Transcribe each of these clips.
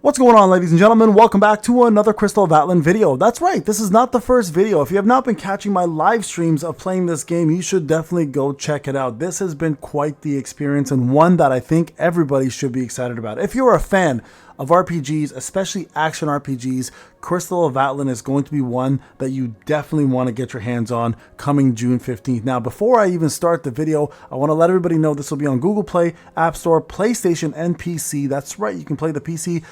What's going on, ladies and gentlemen? Welcome back to another Crystal of Atlan video. That's right, this is not the first video. If you have not been catching my live streams of playing this game, you should definitely go check it out. This has been quite the experience and one that I think everybody should be excited about. If you're a fan of RPGs, especially action RPGs, Crystal of Atlan is going to be one that you definitely want to get your hands on coming June 15th. Now, before I even start the video, I want to let everybody know this will be on Google Play, App Store, PlayStation, and PC. That's right, you can play the PC.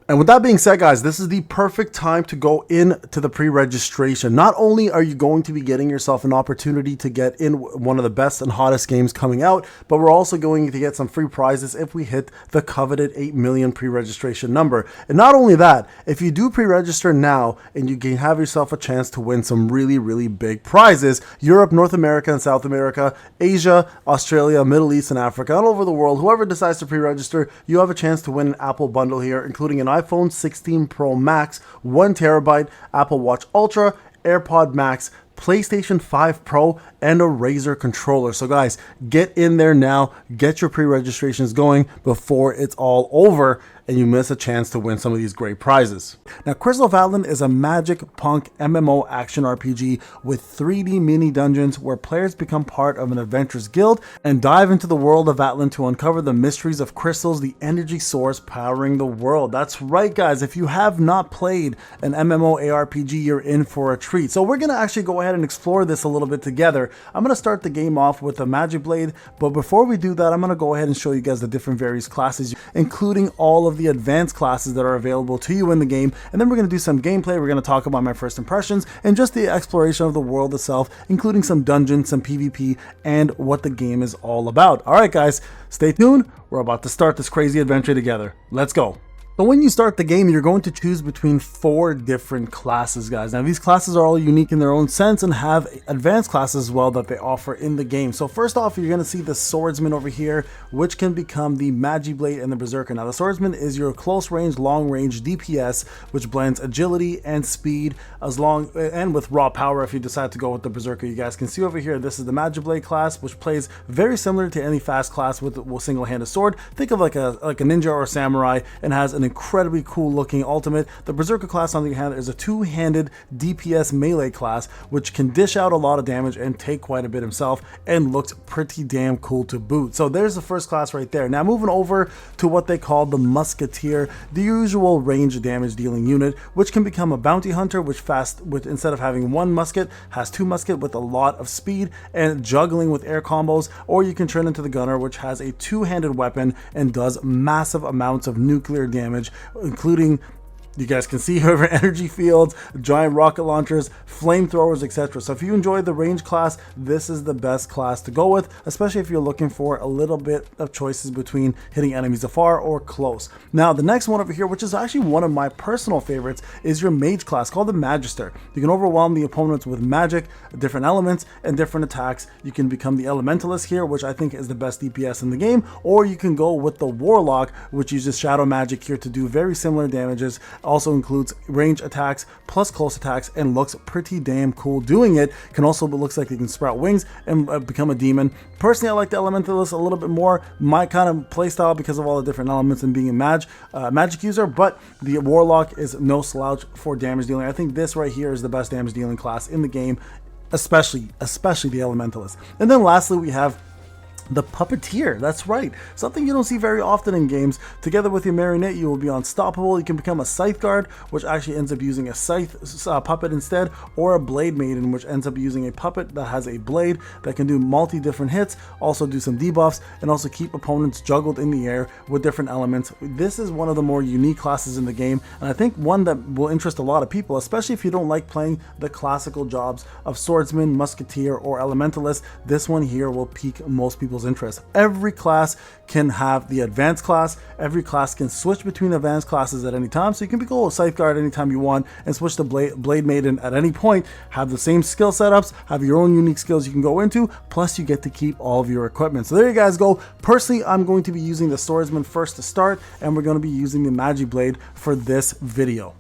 And with that being said, guys, this is the perfect time to go into the pre-registration. Not only are you going to be getting yourself an opportunity to get in one of the best and hottest games coming out, but we're also going to get some free prizes if we hit the coveted 8 million pre-registration number. And not only that, if you do pre-register now and you can have yourself a chance to win some really, really big prizes, Europe, North America, and South America, Asia, Australia, Middle East, and Africa, all over the world, whoever decides to pre-register, you have a chance to win an Apple bundle here, including an iPhone 16 Pro Max, 1 terabyte, Apple Watch Ultra, AirPod Max, PlayStation 5 Pro, and a Razer controller. So guys, get in there now, get your pre-registrations going before it's all over and you miss a chance to win some of these great prizes. Now, Crystal of Atlan is a magic punk MMO action RPG with 3D mini dungeons where players become part of an adventurous guild and dive into the world of Atlan to uncover the mysteries of crystals, the energy source powering the world. That's right, guys. If you have not played an MMOARPG, you're in for a treat. So we're gonna actually go ahead and explore this a little bit together. I'm gonna start the game off with a magic blade, but before we do that, I'm gonna go ahead and show you guys the different various classes, including all of the advanced classes that are available to you in the game. And then we're going to do some gameplay. We're going to talk about my first impressions and just the exploration of the world itself, including some dungeons, some PvP, and what the game is all about. All right, guys, stay tuned. We're about to start this crazy adventure together. Let's go. So when you start the game, you're going to choose between 4 different classes, guys. Now, these classes are all unique in their own sense and have advanced classes as well that they offer in the game. So first off, you're going to see the Swordsman over here, which can become the Magiblade and the Berserker. Now, the Swordsman is your close range, long range DPS, which blends agility and speed and with raw power if you decide to go with the Berserker. You guys can see over here, this is the Magiblade class, which plays very similar to any fast class with a single-handed sword. Think of like a ninja or a samurai, and has an incredibly cool looking ultimate. The Berserker class, on the other hand, is a two-handed DPS melee class which can dish out a lot of damage and take quite a bit himself, and looks pretty damn cool to boot. So there's the first class right there. Now moving over to what they call the Musketeer, the usual range damage dealing unit, which can become a bounty hunter, which instead of having 1 musket, has 2 musket with a lot of speed and juggling with air combos. Or you can turn into the Gunner, which has a 2-handed weapon and does massive amounts of nuclear damage, including, you guys can see here, energy fields, giant rocket launchers, flamethrowers, etc. So if you enjoy the range class, this is the best class to go with, especially if you're looking for a little bit of choices between hitting enemies afar or close. Now, the next one over here, which is actually one of my personal favorites, is your mage class called the Magister. You can overwhelm the opponents with magic, different elements, and different attacks. You can become the Elementalist here, which I think is the best DPS in the game, or you can go with the Warlock, which uses shadow magic here to do very similar damages. Also includes range attacks plus close attacks and looks pretty damn cool doing it. Can also looks like you can sprout wings and become a demon. Personally, I like the Elementalist a little bit more, my kind of playstyle, because of all the different elements and being a magic user, but the Warlock is no slouch for damage dealing. I think this right here is the best damage dealing class in the game, especially the Elementalist. And then lastly, we have the Puppeteer. That's right, something you don't see very often in games. Together with your Marionette, you will be unstoppable. You can become a Scythe Guard, which actually ends up using a scythe puppet instead, or a Blade Maiden, which ends up using a puppet that has a blade that can do multi different hits, also do some debuffs, and also keep opponents juggled in the air with different elements. This is one of the more unique classes in the game, and I think one that will interest a lot of people, especially if you don't like playing the classical jobs of Swordsman, Musketeer, or Elementalist. This one here will pique most people people's interest. Every class can have the advanced class. Every class can switch between advanced classes at any time. So you can go Scytheguard anytime you want and switch to Blade Maiden at any point. Have the same skill setups, have your own unique skills you can go into, plus you get to keep all of your equipment. So there you guys go. Personally, I'm going to be using the Swordsman first to start, and we're going to be using the Magic Blade for this video.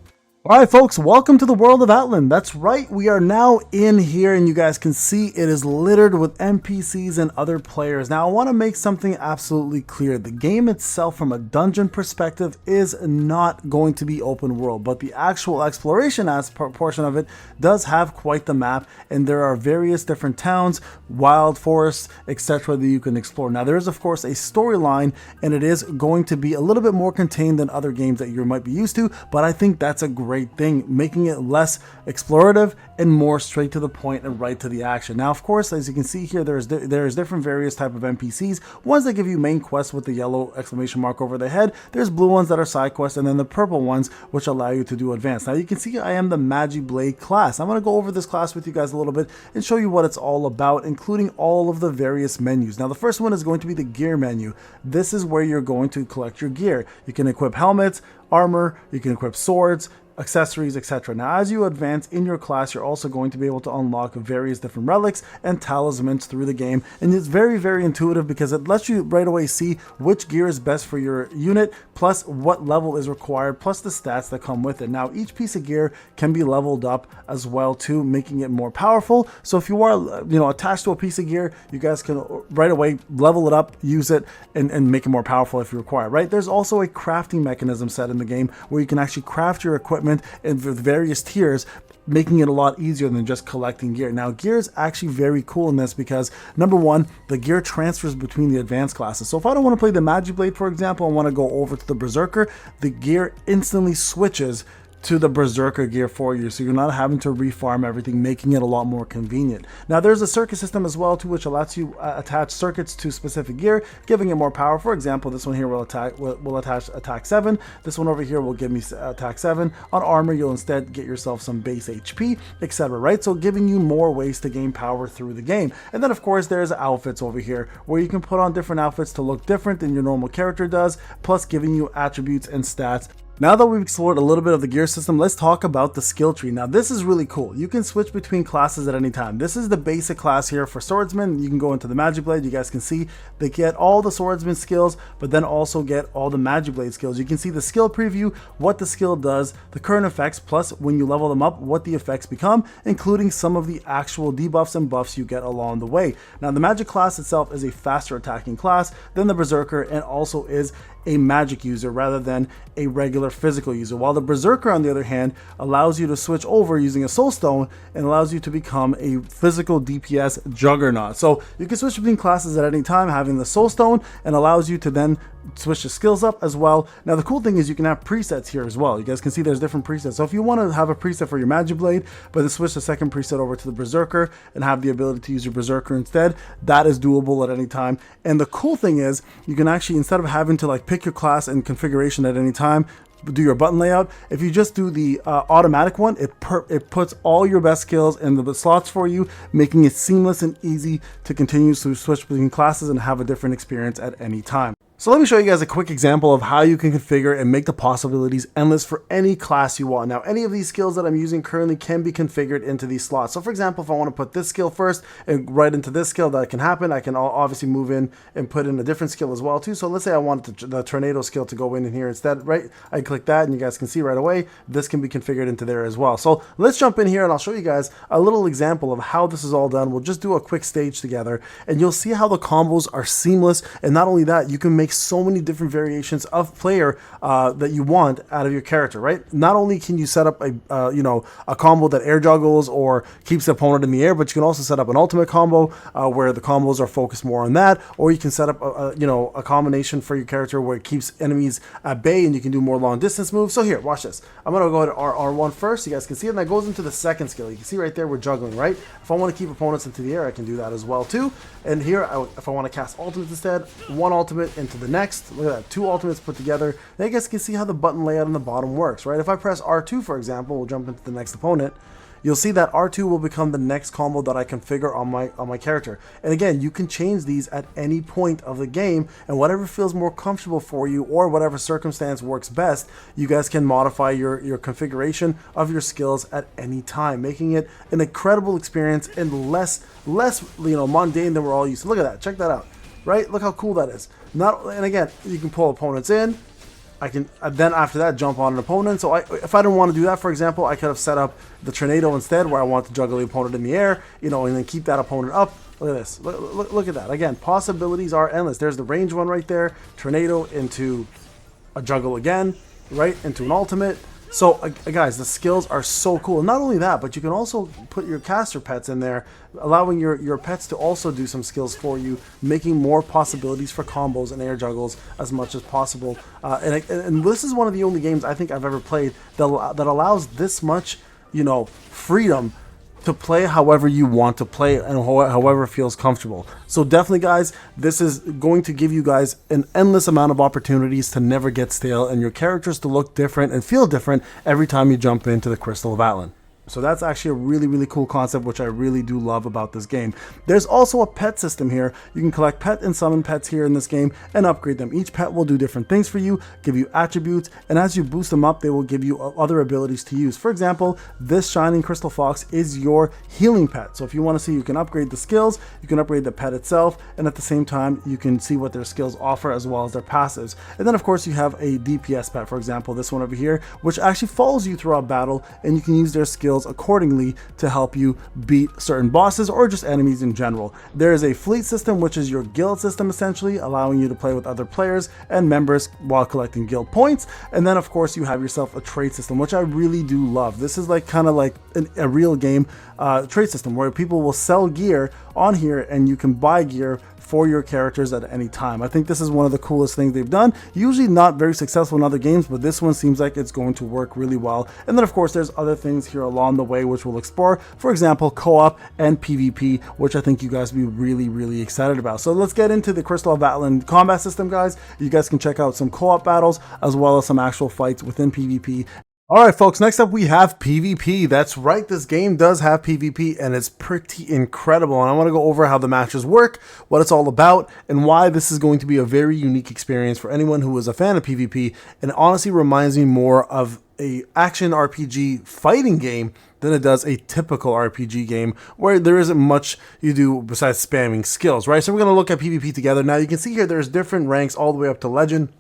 Alright folks, welcome to the world of Atlan. That's right, we are now in here and you guys can see it is littered with NPCs and other players. Now I want to make something absolutely clear. The game itself from a dungeon perspective is not going to be open world, but the actual exploration portion of it does have quite the map, and there are various different towns, wild forests, etc. that you can explore. Now there is of course a storyline, and it is going to be a little bit more contained than other games that you might be used to, but I think that's a great thing, making it less explorative and more straight to the point and right to the action. Now of course, as you can see here, there's different various type of NPCs, ones that give you main quests with the yellow exclamation mark over the head, there's blue ones that are side quests, and then the purple ones which allow you to do advanced. Now you can see I am the Magic Blade class. I'm going to go over this class with you guys a little bit and show you what it's all about, including all of the various menus. Now the first one is going to be the gear menu. This is where you're going to collect your gear. You can equip helmets, armor, you can equip swords, accessories, etc. Now as you advance in your class, you're also going to be able to unlock various different relics and talismans through the game, and it's very intuitive because it lets you right away see which gear is best for your unit, plus what level is required, plus the stats that come with it. Now each piece of gear can be leveled up as well too, making it more powerful. So if you are attached to a piece of gear, you guys can right away level it up, use it, and make it more powerful if you require, right? There's also a crafting mechanism set in the game where you can actually craft your equipment and with various tiers, making it a lot easier than just collecting gear. Now gear is actually very cool in this because number one, the gear transfers between the advanced classes. So if I don't want to play the Magic Blade, for example, I want to go over to the Berserker, the gear instantly switches to the Berserker gear for you, so you're not having to refarm everything, making it a lot more convenient. Now there's a circuit system as well too, which allows you attach circuits to specific gear, giving it more power. For example, this one here will attach attack 7. This one over here will give me attack 7. On armor, you'll instead get yourself some base HP, etc. Right? So giving you more ways to gain power through the game. And then of course there's outfits over here where you can put on different outfits to look different than your normal character does, plus giving you attributes and stats. Now that we've explored a little bit of the gear system, let's talk about the skill tree. Now this is really cool. You can switch between classes at any time. This is the basic class here for swordsman. You can go into the Magic Blade. You guys can see they get all the swordsman skills, but then also get all the Magic Blade skills. You can see the skill preview, what the skill does, the current effects, plus when you level them up, what the effects become, including some of the actual debuffs and buffs you get along the way. Now the magic class itself is a faster attacking class than the Berserker, and also is a magic user rather than a regular physical user, while the Berserker on the other hand allows you to switch over using a soul stone and allows you to become a physical DPS juggernaut. So you can switch between classes at any time having the soul stone, and allows you to then switch the skills up as well. Now the cool thing is you can have presets here as well. You guys can see there's different presets. So if you want to have a preset for your Magic Blade, but then switch the second preset over to the Berserker and have the ability to use your Berserker instead, that is doable at any time. And the cool thing is you can actually, instead of having to like pick your class and configuration at any time, do your button layout, if you just do the automatic one, it puts all your best skills in the slots for you, making it seamless and easy to continue to switch between classes and have a different experience at any time. So let me show you guys a quick example of how you can configure and make the possibilities endless for any class you want. Now, any of these skills that I'm using currently can be configured into these slots. So for example, if I want to put this skill first and right into this skill, that can happen. I can obviously move in and put in a different skill as well too. So let's say I want the tornado skill to go in here instead, right? I click that and you guys can see right away, this can be configured into there as well. So let's jump in here and I'll show you guys a little example of how this is all done. We'll just do a quick stage together and you'll see how the combos are seamless. And not only that, you can make so many different variations of player that you want out of your character, right? Not only can you set up a combo that air juggles or keeps the opponent in the air, but you can also set up an ultimate combo where the combos are focused more on that, or you can set up a combination for your character where it keeps enemies at bay and you can do more long distance moves. So here, watch this. I'm gonna go ahead to R1 first. You guys can see it, and that goes into the second skill. You can see right there we're juggling, right? If I want to keep opponents into the air, I can do that as well too. And here, if I want to cast ultimates instead, one ultimate into the next. Look at that, two ultimates put together. Then you guys can see how the button layout on the bottom works, right? If I press R2, for example, we'll jump into the next opponent. you'll see that R2 will become the next combo that I configure on my character. And again, you can change these at any point of the game, and whatever feels more comfortable for you or whatever circumstance works best, you guys can modify your configuration of your skills at any time, making it an incredible experience and less mundane than we're all used to. Look at that, check that out, right? Look how cool that is. And again, you can pull opponents in. I can then after that jump on an opponent. So if I didn't want to do that, for example, I could have set up the tornado instead, where I want to juggle the opponent in the air, and then keep that opponent up. Look at this. Look at that. Again, possibilities are endless. There's the range one right there. Tornado into a juggle again, right? Into an ultimate. So guys, the skills are so cool. And not only that, but you can also put your caster pets in there, allowing your pets to also do some skills for you, making more possibilities for combos and air juggles as much as possible. And this is one of the only games I think I've ever played that allows this much, freedom to play however you want to play and however feels comfortable. So definitely, guys, this is going to give you guys an endless amount of opportunities to never get stale and your characters to look different and feel different every time you jump into the Crystal of Atlan. So that's actually a really, really cool concept, which I really do love about this game. There's also a pet system here. You can collect pet and summon pets here in this game and upgrade them. Each pet will do different things for you, give you attributes, and as you boost them up, they will give you other abilities to use. For example, this Shining Crystal Fox is your healing pet. So if you want to see, you can upgrade the skills, you can upgrade the pet itself, and at the same time, you can see what their skills offer as well as their passives. And then of course, you have a DPS pet, for example, this one over here, which actually follows you throughout battle, and you can use their skills accordingly to help you beat certain bosses or just enemies in general. There is a fleet system, which is your guild system, essentially allowing you to play with other players and members while collecting guild points. And then of course you have yourself a trade system, which I really do love. This is kind of like a real game trade system where people will sell gear on here and you can buy gear for your characters at any time. I think this is one of the coolest things they've done. Usually not very successful in other games, but this one seems like it's going to work really well. And then of course there's other things here along the way which we'll explore. For example, co-op and PvP, which I think you guys will be really, really excited about. So let's get into the Crystal of Atlan combat system, guys. You guys can check out some co-op battles as well as some actual fights within PvP. Alright folks, next up we have PvP. That's right, this game does have PvP and it's pretty incredible. And I want to go over how the matches work, what it's all about, and why this is going to be a very unique experience for anyone who is a fan of PvP. And it honestly reminds me more of a action RPG fighting game than it does a typical RPG game where there isn't much you do besides spamming skills, right? So we're going to look at PvP together. Now you can see here there's different ranks all the way up to Legend.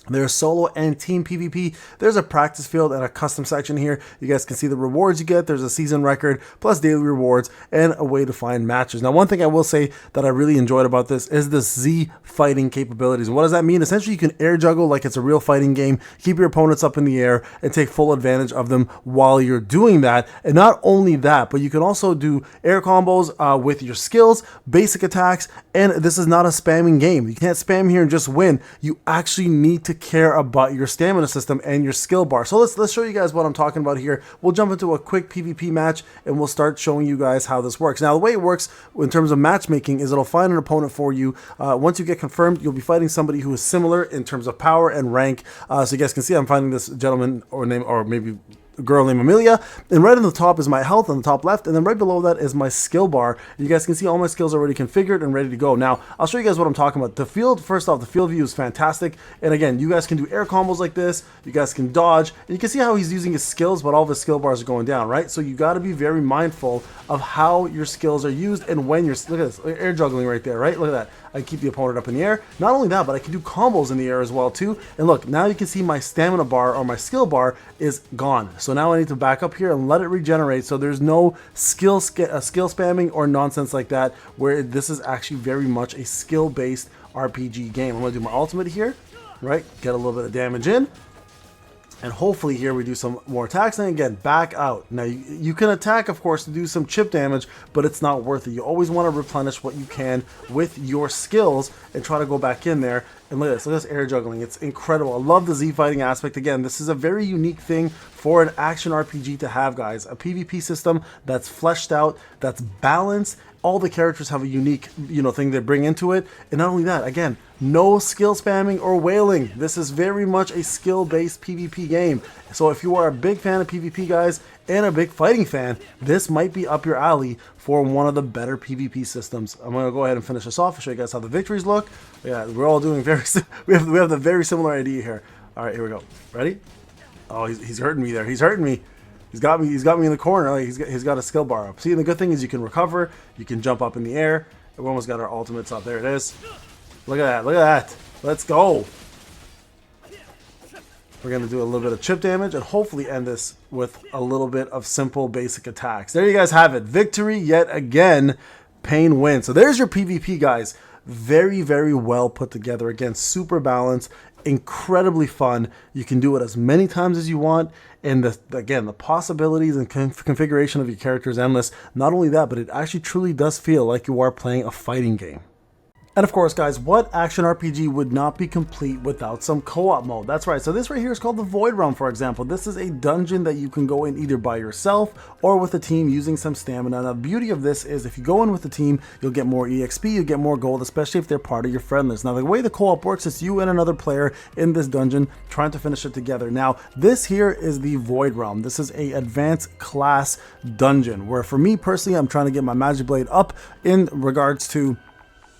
There's solo and team PvP. There's a practice field and a custom section here. You guys can see the rewards you get. There's a season record plus daily rewards and a way to find matches. Now, one thing I will say that I really enjoyed about this is the Z fighting capabilities. And what does that mean? Essentially, you can air juggle like it's a real fighting game, keep your opponents up in the air and take full advantage of them while you're doing that. And not only that, but you can also do air combos with your skills, basic attacks, and this is not a spamming game. You can't spam here and just win. You actually need to care about your stamina system and your skill bar. So let's show you guys what I'm talking about here. We'll jump into a quick PvP match and we'll start showing you guys how this works. Now, the way it works in terms of matchmaking is it'll find an opponent for you. Once you get confirmed, you'll be fighting somebody who is similar in terms of power and rank. So you guys can see I'm finding this gentleman or maybe girl named Amelia, and right on the top is my health on the top left, and then right below that is my skill bar. You guys can see all my skills already configured and ready to go. Now I'll show you guys what I'm talking about. The field, first off, the field view is fantastic, and again, you guys can do air combos like this, you guys can dodge, and you can see how he's using his skills, but all of his skill bars are going down, right? So you got to be very mindful of how your skills are used and when you're, look at this, air juggling right there, right? Look at that. I keep the opponent up in the air. Not only that, but I can do combos in the air as well too. And look, now you can see my stamina bar or my skill bar is gone. So now I need to back up here and let it regenerate. So there's no skill spamming or nonsense like that, where this is actually very much a skill-based RPG game. I'm gonna do my ultimate here, right? Get a little bit of damage in. And hopefully here we do some more attacks, and again, back out. Now you can attack, of course, to do some chip damage, but it's not worth it. You always want to replenish what you can with your skills and try to go back in there. And look at this air juggling. It's incredible. I love the Z fighting aspect. Again, this is a very unique thing for an action RPG to have, guys. A PvP system that's fleshed out, that's balanced, all the characters have a unique, thing they bring into it. And not only that, again, no skill spamming or wailing. This is very much a skill-based PvP game. So if you are a big fan of PvP, guys, and a big fighting fan, this might be up your alley for one of the better PvP systems. I'm going to go ahead and finish this off and show you guys how the victories look. Yeah, we're all doing we have the very similar idea here. All right, here we go. Ready? Oh, he's hurting me there. He's hurting me. He's got me in the corner. Like, he's got a skill bar up. See, the good thing is you can recover. You can jump up in the air. We almost got our ultimates up. There it is. Look at that. Look at that. Let's go. We're going to do a little bit of chip damage and hopefully end this with a little bit of simple basic attacks. There you guys have it. Victory yet again. Pain wins. So there's your PvP, guys. Very, very well put together. Again, super balanced. Incredibly fun. You can do it as many times as you want, and the possibilities and configuration of your character is endless. Not only that, but it actually truly does feel like you are playing a fighting game. And of course, guys, what action RPG would not be complete without some co-op mode? That's right. So this right here is called the Void Realm, for example. This is a dungeon that you can go in either by yourself or with a team using some stamina. Now, the beauty of this is if you go in with a team, you'll get more EXP, you get more gold, especially if they're part of your friend list. Now, the way the co-op works is you and another player in this dungeon trying to finish it together. Now, this here is the Void Realm. This is a advanced class dungeon where, for me personally, I'm trying to get my Magic Blade up in regards to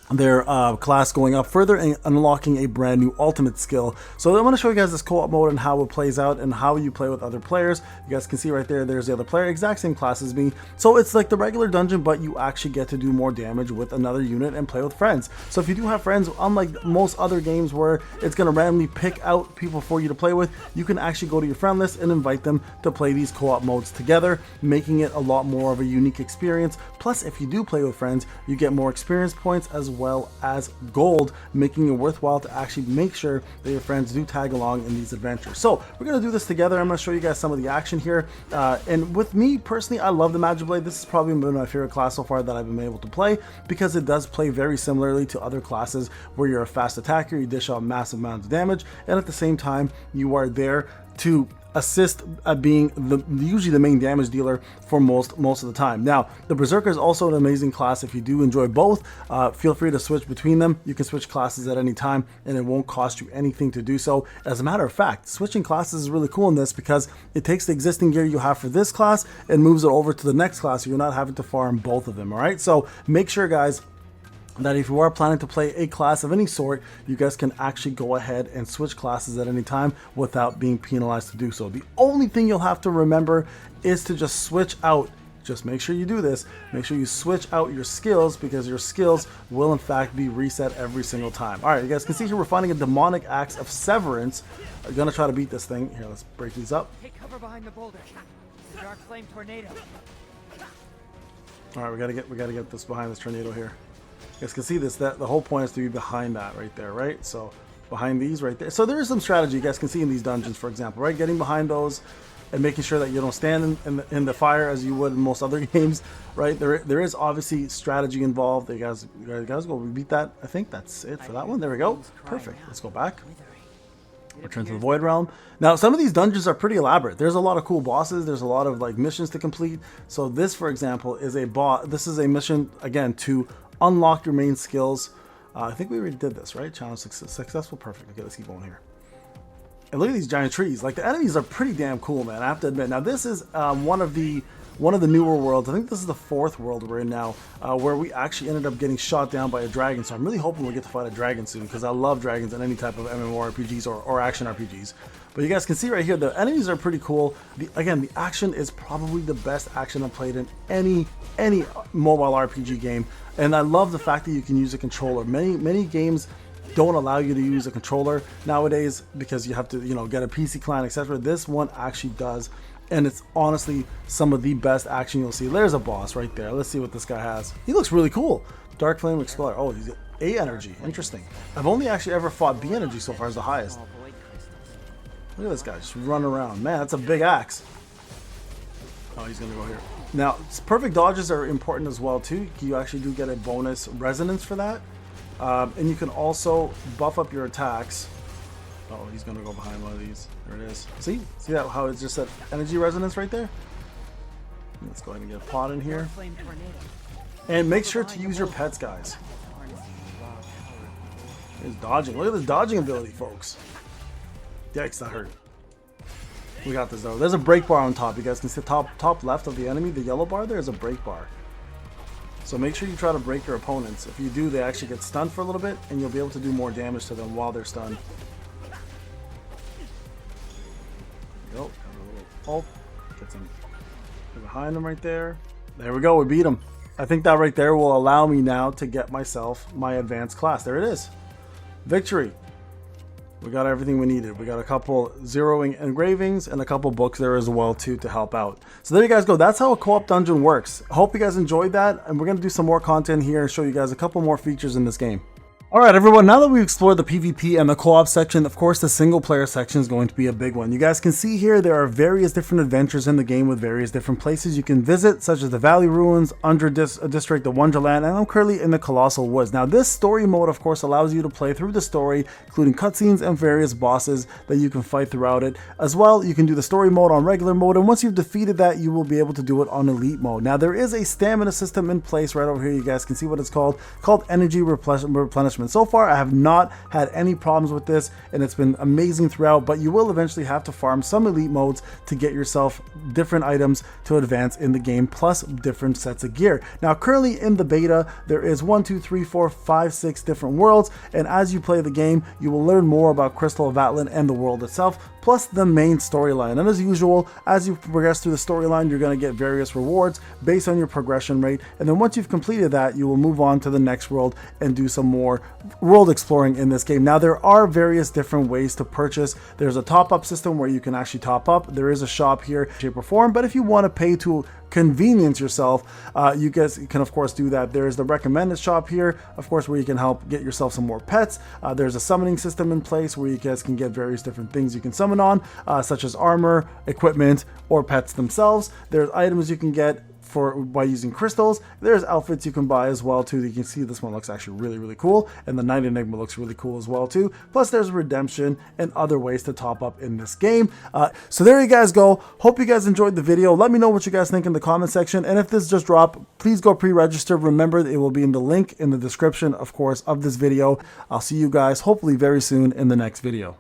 their class going up further and unlocking a brand new ultimate skill. So I want to show you guys this co-op mode and how it plays out and how you play with other players. You guys can see right there, there's the other player, exact same class as me. So it's like the regular dungeon, but you actually get to do more damage with another unit and play with friends. So if you do have friends, unlike most other games where it's going to randomly pick out people for you to play with, you can actually go to your friend list and invite them to play these co-op modes together, making it a lot more of a unique experience. Plus, if you do play with friends, you get more experience points as well as gold, making it worthwhile to actually make sure that your friends do tag along in these adventures. So we're going to do this together. I'm going to show you guys some of the action here. And with me personally, I love the Magic Blade. This has probably been my favorite class so far that I've been able to play because it does play very similarly to other classes where you're a fast attacker, you dish out massive amounts of damage, and at the same time, you are there to assist at being usually the main damage dealer for most of the time. Now, the Berserker is also an amazing class. If you do enjoy both, feel free to switch between them. You can switch classes at any time and it won't cost you anything to do so. As a matter of fact, switching classes is really cool in this because it takes the existing gear you have for this class and moves it over to the next class, so you're not having to farm both of them. All right, so make sure, guys, that if you are planning to play a class of any sort, you guys can actually go ahead and switch classes at any time without being penalized to do so. The only thing you'll have to remember is to just switch out. Just make sure you do this. Make sure you switch out your skills because your skills will in fact be reset every single time. All right, you guys can see here we're finding a demonic axe of severance. I'm gonna try to beat this thing. Here, let's break these up. Take cover behind the boulder. The dark flame tornado. All right, we gotta get this behind this tornado here. You guys can see this, that the whole point is to be behind that right there, right? So behind these right there. So there is some strategy you guys can see in these dungeons, for example, right? Getting behind those and making sure that you don't stand in the fire as you would in most other games, right? There is obviously strategy involved. You guys go, we beat that. I think that's it for that one. There we go. Perfect. Let's go back. Return to the Void Realm. Now, some of these dungeons are pretty elaborate. There's a lot of cool bosses. There's a lot of like missions to complete. So this, for example, is a boss. This is a mission, again, to unlock your main skills. I think we already did this, right? Challenge successful. Perfect. Okay, let's keep going here. And look at these giant trees. Like, the enemies are pretty damn cool, man. I have to admit. Now, this is one of the newer worlds. I think this is the 4th world we're in now, where we actually ended up getting shot down by a dragon. So I'm really hoping we get to fight a dragon soon because I love dragons in any type of MMOARPGs or action RPGs. But you guys can see right here, the enemies are pretty cool. Again, the action is probably the best action I've played in any mobile RPG game. And I love the fact that you can use a controller. Many games don't allow you to use a controller nowadays because you have to, get a PC client, etc. This one actually does. And it's honestly some of the best action you'll see. There's a boss right there. Let's see what this guy has. He looks really cool. Dark Flame Explorer. Oh, he's A energy. Interesting. I've only actually ever fought B energy so far as the highest. Look at this guy just run around. Man, that's a big axe. Oh, he's going to go here. Now, perfect dodges are important as well, too. You actually do get a bonus resonance for that. And you can also buff up your attacks. Oh, he's going to go behind one of these. There it is. See that how it's just that energy resonance right there? Let's go ahead and get a pot in here. And make sure to use your pets, guys. He's dodging. Look at the dodging ability, folks. Yikes, that hurt. We got this though. There's a break bar on top. You guys can see the top left of the enemy, the yellow bar there is a break bar. So make sure you try to break your opponents. If you do, they actually get stunned for a little bit, and you'll be able to do more damage to them while they're stunned. There we go. Got a little pulp. Get some behind them right there. There we go. We beat them. I think that right there will allow me now to get myself my advanced class. There it is. Victory. We got everything we needed. We got a couple zeroing engravings and a couple books there as well too to help out. So there you guys go. That's how a co-op dungeon works. Hope you guys enjoyed that, and we're going to do some more content here and show you guys a couple more features in this game. Alright everyone, now that we've explored the PvP and the co-op section, of course the single player section is going to be a big one. You guys can see here there are various different adventures in the game with various different places you can visit, such as the Valley Ruins, Under District, the Wonderland, and I'm currently in the Colossal Woods. Now this story mode of course allows you to play through the story, including cutscenes and various bosses that you can fight throughout it. As well, you can do the story mode on regular mode, and once you've defeated that, you will be able to do it on elite mode. Now there is a stamina system in place right over here. You guys can see what it's called energy replenishment. So far I have not had any problems with this, and it's been amazing throughout, but you will eventually have to farm some elite modes to get yourself different items to advance in the game, plus different sets of gear. Now currently in the beta there is 1, 2, 3, 4, 5, 6 different worlds, and as you play the game you will learn more about Crystal of Atlan and the world itself, plus the main storyline. And as usual, as you progress through the storyline, you're going to get various rewards based on your progression rate, and then once you've completed that, you will move on to the next world and do some more world exploring in this game. Now there are various different ways to purchase. There's a top-up system where you can actually top up. There is a shop here, shape or form, but if you want to pay to convenience yourself, you guys can of course do that. There's the recommended shop here, of course, where you can help get yourself some more pets. There's a summoning system in place where you guys can get various different things you can summon on, such as armor, equipment, or pets themselves. There's items you can get by using crystals. There's outfits you can buy as well too. You can see this one looks actually really cool, and the Night Enigma looks really cool as well too. Plus there's redemption and other ways to top up in this game. So there you guys go. Hope you guys enjoyed the video. Let me know what you guys think in the comment section, and if this just dropped, please go pre-register. Remember, it will be in the link in the description, of course, of this video. I'll see you guys hopefully very soon in the next video.